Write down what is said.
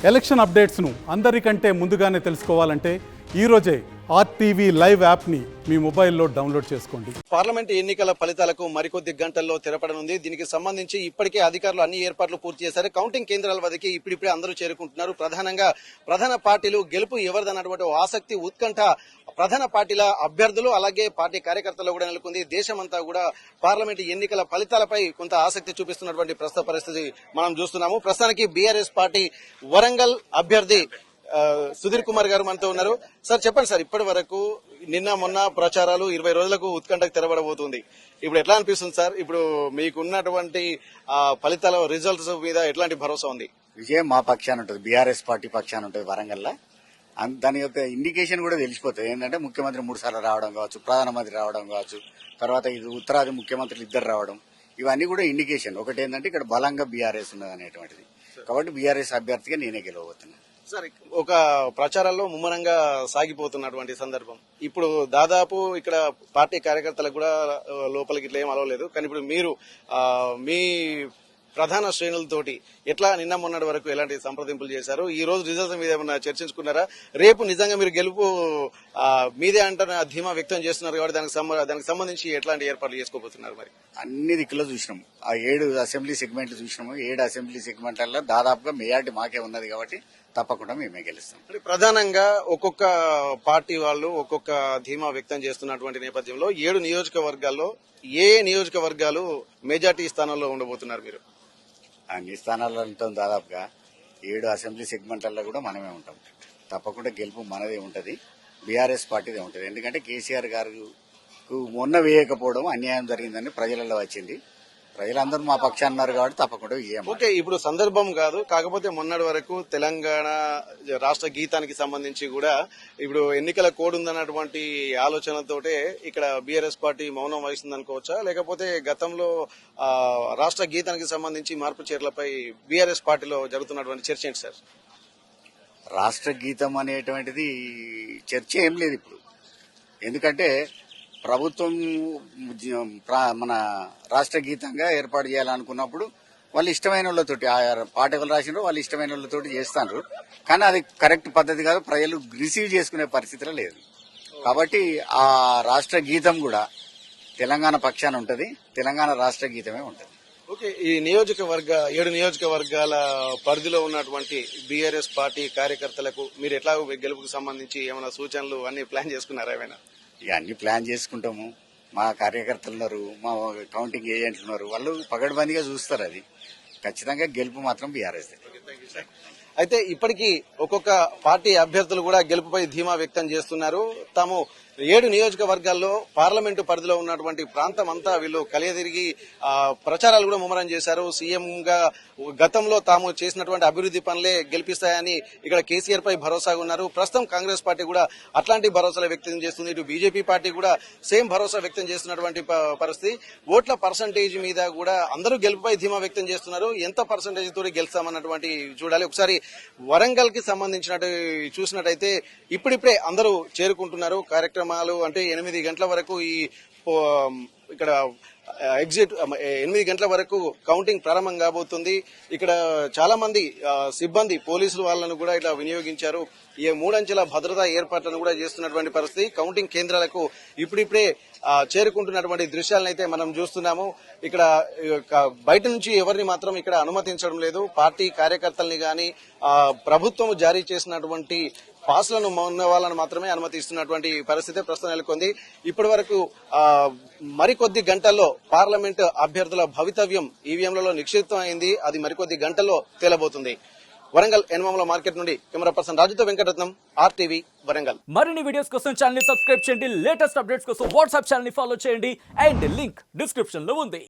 Election అప్డేట్స్ను అందరికంటే ముందుగానే తెలుసుకోవాలంటే ఈరోజే ఆర్టీవీ లైవ్ యాప్ని మీ మొబైల్లో డౌన్లోడ్ చేసుకోండి. పార్లమెంట్ ఎన్నికల ఫలితాలకు మరికొద్ది గంటల్లో తెరపడనుంది. దీనికి సంబంధించి ఇప్పటికే అధికారులు అన్ని ఏర్పాట్లు పూర్తి చేశారు. కౌంటింగ్ కేంద్రాల వద్దకి ఇప్పుడిప్పుడే అందరూ చేరుకుంటున్నారు. ప్రధానంగా ప్రధాన పార్టీలు గెలుపు ఎవరిదన్నటువంటి ఆసక్తి, ఉత్కంఠ ప్రధాన పార్టీల అభ్యర్థులు అలాగే పార్టీ కార్యకర్తలు కూడా నెలకొంది. దేశమంతా కూడా పార్లమెంట్ ఎన్నికల ఫలితాలపై కొంత ఆసక్తి చూపిస్తున్నటువంటి ప్రస్తుత పరిస్థితి మనం చూస్తున్నాము. ప్రస్తుతానికి బీఆర్ఎస్ పార్టీ వరంగల్ అభ్యర్థి సుధీర్ కుమార్ గారు మనతో ఉన్నారు. సార్ చెప్పండి సార్, ఇప్పటి వరకు నిన్న మొన్న ప్రచారాలు 20 రోజులకు ఉత్కంఠకు తెరబడబోతుంది. ఇప్పుడు ఎట్లా అనిపిస్తుంది సార్? ఇప్పుడు మీకున్నటువంటి ఫలితాల రిజల్ట్స్ మీద ఎట్లాంటి భరోసా ఉంది? విజయం మా పక్షాన ఉంటుంది, బీఆర్ఎస్ పార్టీ పక్షాన ఉంటుంది వరంగల్లో. దాని యొక్క ఇండికేషన్ కూడా తెలిసిపోతుంది. ఏంటంటే ముఖ్యమంత్రి 3 సార్లు రావడం కావచ్చు, ప్రధానమంత్రి రావడం కావచ్చు, తర్వాత ఇది ఉత్తరాది ముఖ్యమంత్రులు 2 రావడం, ఇవన్నీ కూడా ఇండికేషన్. ఒకటి ఏంటంటే ఇక్కడ బలంగా బీఆర్ఎస్ ఉన్నది అనేటువంటిది. కాబట్టి బీఆర్ఎస్ అభ్యర్థిగా నేనే గెలవబోతున్నాను. సార్, ఒక ప్రచారాల్లో ముమ్మరంగా సాగిపోతున్నటువంటి సందర్భం. ఇప్పుడు దాదాపు ఇక్కడ పార్టీ కార్యకర్తలకు కూడా లోపలికి ఇట్లా ఏం అలవలేదు. కానీ ఇప్పుడు మీరు మీ ప్రధాన శ్రేణులతోటి ఎట్లా నిన్న మొన్నటి వరకు ఎలాంటి సంప్రదింపులు చేశారు? ఈ రోజు రిజల్ట్స్ మీద ఏమన్నా చర్చించుకున్నారా? రేపు నిజంగా మీరు గెలుపు మీదే అంటున్న ధీమా వ్యక్తం చేస్తున్నారు కాబట్టి దానికి సంబంధించి ఎట్లాంటి ఏర్పాట్లు చేసుకోబోతున్నారు? మరి అన్ని దిక్కులో చూసినాము. ఆ 7 అసెంబ్లీ సెగ్మెంట్లు చూసినాము. 7 అసెంబ్లీ సెగ్మెంట్లలో దాదాపుగా మెజార్టీ మాకే ఉన్నది కాబట్టి తప్పకుండా మేమే గెలుస్తాం. ప్రధానంగా ఒక్కొక్క పార్టీ వాళ్ళు ఒక్కొక్క ధీమా వ్యక్తం చేస్తున్నటువంటి నేపథ్యంలో 7 నియోజకవర్గాల్లో ఏ నియోజకవర్గాలు మెజార్టీ స్థానంలో ఉండబోతున్నారు మీరు? అన్ని స్థానాల్లో ఉంటాం. దాదాపుగా 7 అసెంబ్లీ సెగ్మెంట్లలో కూడా మనమే ఉంటాం. తప్పకుండా గెలుపు మనదే ఉంటది, బీఆర్ఎస్ పార్టీదే ఉంటది. ఎందుకంటే కేసీఆర్ గారు మొన్న వేయకపోవడం అన్యాయం జరిగిందని ప్రజలలో వచ్చింది. ప్రజలందరూ మా పక్షాన్ని ఉన్నారు కాబట్టి తప్పకుండా ఓకే. ఇప్పుడు సందర్భం కాదు, కాకపోతే మొన్నటి వరకు తెలంగాణ రాష్ట్ర గీతానికి సంబంధించి కూడా ఇప్పుడు ఎన్నికల కోడ్ ఉందన్నటువంటి ఆలోచనతోటే ఇక్కడ బీఆర్ఎస్ పార్టీ మౌనం వహిస్తుంది అనుకోవచ్చా? లేకపోతే గతంలో రాష్ట్ర గీతానికి సంబంధించి మార్పు చర్యలపై బీఆర్ఎస్ పార్టీలో జరుగుతున్నటువంటి చర్చ ఏంటి సార్? రాష్ట్ర గీతం అనేటువంటిది చర్చ ఏం లేదు ఇప్పుడు. ఎందుకంటే ప్రభుత్వం మన రాష్ట్ర గీతంగా ఏర్పాటు చేయాలనుకున్నప్పుడు వాళ్ళు ఇష్టమైన వాళ్ళతోటి ఆ పాట ఎవరు రాసినారో వాళ్ళు ఇష్టమైన వాళ్ళతోటి చేస్తారు. కానీ అది కరెక్ట్ పద్ధతి కాదు, ప్రజలు రిసీవ్ చేసుకునే పరిస్థితిలో లేదు. కాబట్టి ఆ రాష్ట్ర గీతం కూడా తెలంగాణ పక్షాన ఉంటది, తెలంగాణ రాష్ట్ర గీతమే ఉంటది. ఓకే. ఈ 7 నియోజకవర్గాల పరిధిలో ఉన్నటువంటి బీఆర్ఎస్ పార్టీ కార్యకర్తలకు మీరు ఎట్లా గెలుపుకు సంబంధించి ఏమైనా సూచనలు అన్ని ప్లాన్ చేసుకున్నారా? ఏమైనా ఇక అన్ని ప్లాన్ చేసుకుంటాము. మా కార్యకర్తలు ఉన్నారు, మా కౌంటింగ్ ఏజెంట్లు ఉన్నారు, వాళ్ళు పగడ్బందీగా చూస్తారు. అది ఖచ్చితంగా గెలుపు మాత్రం బీఆర్ఎస్. అయితే ఇప్పటికీ ఒక్కొక్క పార్టీ అభ్యర్థులు కూడా గెలుపుపై ధీమా వ్యక్తం చేస్తున్నారు. తాము 7 నియోజకవర్గాల్లో పార్లమెంటు పరిధిలో ఉన్నటువంటి ప్రాంతం అంతా వీళ్ళు కలియదిరిగి ప్రచారాలు కూడా ముమ్మరం చేశారు. సీఎం గా గతంలో తాము చేసినటువంటి అభివృద్ధి పనులే గెలిపిస్తాయని ఇక్కడ కేసీఆర్ పై భరోసాగా ఉన్నారు. ప్రస్తుతం కాంగ్రెస్ పార్టీ కూడా అట్లాంటి భరోసాలు వ్యక్తం చేస్తుంది. ఇటు బీజేపీ పార్టీ కూడా సేమ్ భరోసా వ్యక్తం చేస్తున్నటువంటి పరిస్థితి. ఓట్ల పర్సంటేజ్ మీద కూడా అందరూ గెలుపుపై ధీమా వ్యక్తం చేస్తున్నారు. ఎంత పర్సంటేజ్ తోటి గెలుస్తామన్నటువంటి చూడాలి. ఒకసారి వరంగల్ కి సంబంధించినట్టు చూసినట్టయితే ఇప్పుడిప్పుడే అందరూ చేరుకుంటున్నారు. కార్యక్రమాలు అంటే 8 గంటల వరకు ఈ ఇక్కడ ఎగ్జిట్ 8 గంటల వరకు కౌంటింగ్ ప్రారంభం కాబోతుంది. ఇక్కడ చాలా మంది సిబ్బంది పోలీసులు వాళ్ళను కూడా ఇట్లా వినియోగించారు. ఈ 3 అంచెల భద్రతా ఏర్పాట్లను కూడా చేస్తున్నటువంటి పరిస్థితి. కౌంటింగ్ కేంద్రాలకు ఇప్పుడిప్పుడే చేరుకుంటున్నటువంటి దృశ్యాలను అయితే మనం చూస్తున్నాము. ఇక్కడ బయట నుంచి ఎవరిని మాత్రం ఇక్కడ అనుమతించడం లేదు. పార్టీ కార్యకర్తల్ని గాని ప్రభుత్వం జారీ చేసినటువంటి పాస్లను ఉన్న వాళ్ళని మాత్రమే అనుమతిస్తున్నటువంటి పరిస్థితి ప్రస్తుతం నెలకొంది. ఇప్పటి వరకు మరికొద్ది గంటల్లో పార్లమెంట్ అభ్యర్థుల భవితవ్యం ఈవీఎంలలో నిక్షిప్తం అయింది. అది మరికొద్ది గంటల్లో తేలబోతుంది. వరంగల్ ఎన్మమల మార్కెట్ నుండి కెమెరా పర్సన్ రాజుతో వెంకటరత్నం, RTV వరంగల్. మరిన్ని వీడియోస్ కోసం ఛానల్ ని సబ్స్క్రైబ్ చేయండి. లేటెస్ట్ అప్డేట్స్ కోసం వాట్సాప్ ఛానల్ ని ఫాలో చేయండి. అండ్ లింక్ డిస్క్రిప్షన్ లో ఉంది.